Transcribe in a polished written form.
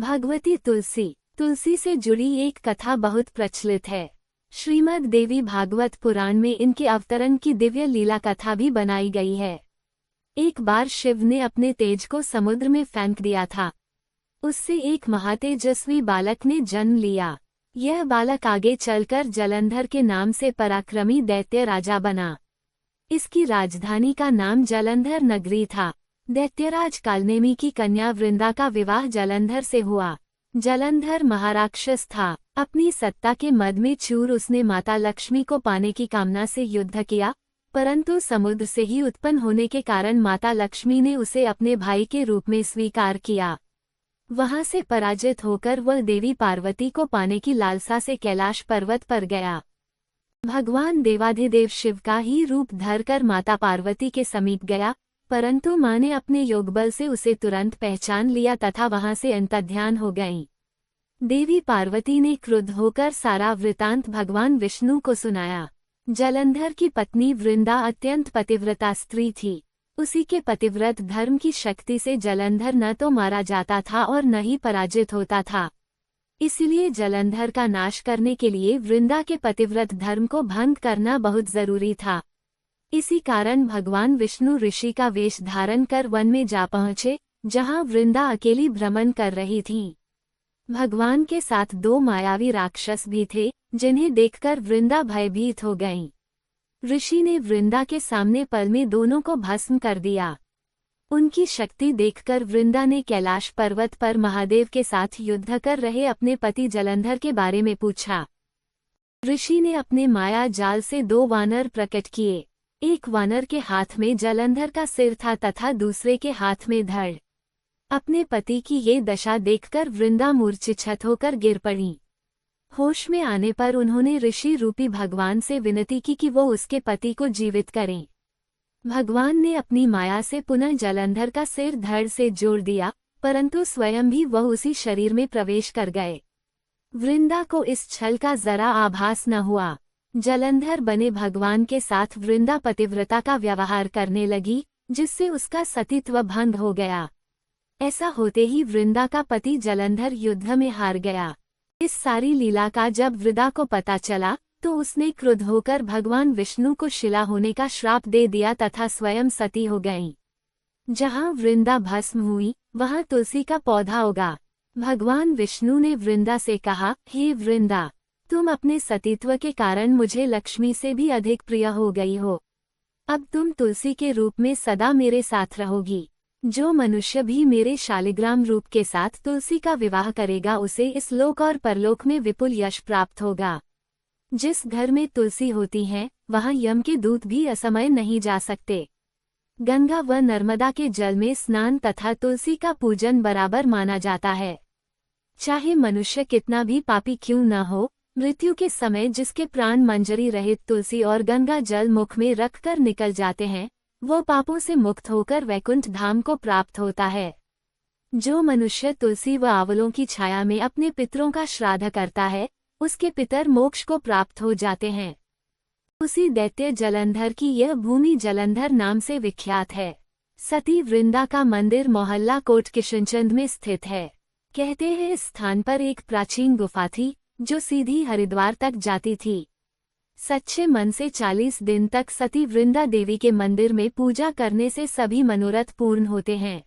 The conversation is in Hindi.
भगवती तुलसी। तुलसी से जुड़ी एक कथा बहुत प्रचलित है। श्रीमद् देवी भागवत पुराण में इनके अवतरण की दिव्य लीला कथा भी बनाई गई है। एक बार शिव ने अपने तेज को समुद्र में फेंक दिया था। उससे एक महातेजस्वी बालक ने जन्म लिया। यह बालक आगे चलकर जलंधर के नाम से पराक्रमी दैत्य राजा बना। इसकी राजधानी का नाम जलंधर नगरी था। दैत्यराज कालनेमी की कन्या वृंदा का विवाह जलंधर से हुआ। जलंधर महाराक्षस था। अपनी सत्ता के मद में चूर उसने माता लक्ष्मी को पाने की कामना से युद्ध किया, परंतु समुद्र से ही उत्पन्न होने के कारण माता लक्ष्मी ने उसे अपने भाई के रूप में स्वीकार किया। वहां से पराजित होकर वह देवी पार्वती को पाने की लालसा से कैलाश पर्वत पर गया। भगवान देवाधिदेव शिव का ही रूप धरकर माता पार्वती के समीप गया, परंतु मां ने अपने योगबल से उसे तुरंत पहचान लिया तथा वहां से अंतर्ध्यान हो गईं। देवी पार्वती ने क्रुद्ध होकर सारा वृतांत भगवान विष्णु को सुनाया। जलंधर की पत्नी वृंदा अत्यंत पतिव्रता स्त्री थी। उसी के पतिव्रत धर्म की शक्ति से जलंधर न तो मारा जाता था और न ही पराजित होता था। इसलिए जलंधर का नाश करने के लिए वृंदा के पतिव्रत धर्म को भंग करना बहुत जरूरी था। इसी कारण भगवान विष्णु ऋषि का वेश धारण कर वन में जा पहुंचे, जहां वृंदा अकेली भ्रमण कर रही थी। भगवान के साथ दो मायावी राक्षस भी थे, जिन्हें देखकर वृंदा भयभीत हो गईं। ऋषि ने वृंदा के सामने पल में दोनों को भस्म कर दिया। उनकी शक्ति देखकर वृंदा ने कैलाश पर्वत पर महादेव के साथ युद्ध कर रहे अपने पति जलंधर के बारे में पूछा। ऋषि ने अपने माया जाल से दो वानर प्रकट किए। एक वानर के हाथ में जलंधर का सिर था तथा दूसरे के हाथ में धड़। अपने पति की ये दशा देखकर वृंदा मूर्छित होकर गिर पड़ी। होश में आने पर उन्होंने ऋषि रूपी भगवान से विनती की कि वो उसके पति को जीवित करें। भगवान ने अपनी माया से पुनः जलंधर का सिर धड़ से जोड़ दिया, परंतु स्वयं भी वह उसी शरीर में प्रवेश कर गए। वृंदा को इस छल का जरा आभास न हुआ। जलंधर बने भगवान के साथ वृंदा पतिव्रता का व्यवहार करने लगी, जिससे उसका सतीत्व भंग हो गया। ऐसा होते ही वृंदा का पति जलंधर युद्ध में हार गया। इस सारी लीला का जब वृंदा को पता चला तो उसने क्रुद्ध होकर भगवान विष्णु को शिला होने का श्राप दे दिया तथा स्वयं सती हो गईं। जहां वृंदा भस्म हुई, वहां तुलसी का पौधा उगा। भगवान विष्णु ने वृंदा से कहा, हे वृंदा, तुम अपने सतीत्व के कारण मुझे लक्ष्मी से भी अधिक प्रिय हो गई हो। अब तुम तुलसी के रूप में सदा मेरे साथ रहोगी। जो मनुष्य भी मेरे शालिग्राम रूप के साथ तुलसी का विवाह करेगा उसे इस लोक और परलोक में विपुल यश प्राप्त होगा। जिस घर में तुलसी होती है, वहां यम के दूत भी असमय नहीं जा सकते। गंगा व नर्मदा के जल में स्नान तथा तुलसी का पूजन बराबर माना जाता है। चाहे मनुष्य कितना भी पापी क्यों न हो, मृत्यु के समय जिसके प्राण मंजरी रहित तुलसी और गंगा जल मुख में रखकर निकल जाते हैं, वो पापों से मुक्त होकर वैकुंठ धाम को प्राप्त होता है। जो मनुष्य तुलसी व आंवलों की छाया में अपने पितरों का श्राद्ध करता है, उसके पितर मोक्ष को प्राप्त हो जाते हैं। उसी दैत्य जलंधर की यह भूमि जलंधर नाम से विख्यात है। सती वृंदा का मंदिर मोहल्ला कोट किशनचंद में स्थित है। कहते हैं इस स्थान पर एक प्राचीन गुफा थी, जो सीधी हरिद्वार तक जाती थी। सच्चे मन से 40 दिन तक सती वृंदा देवी के मंदिर में पूजा करने से सभी मनोरथ पूर्ण होते हैं।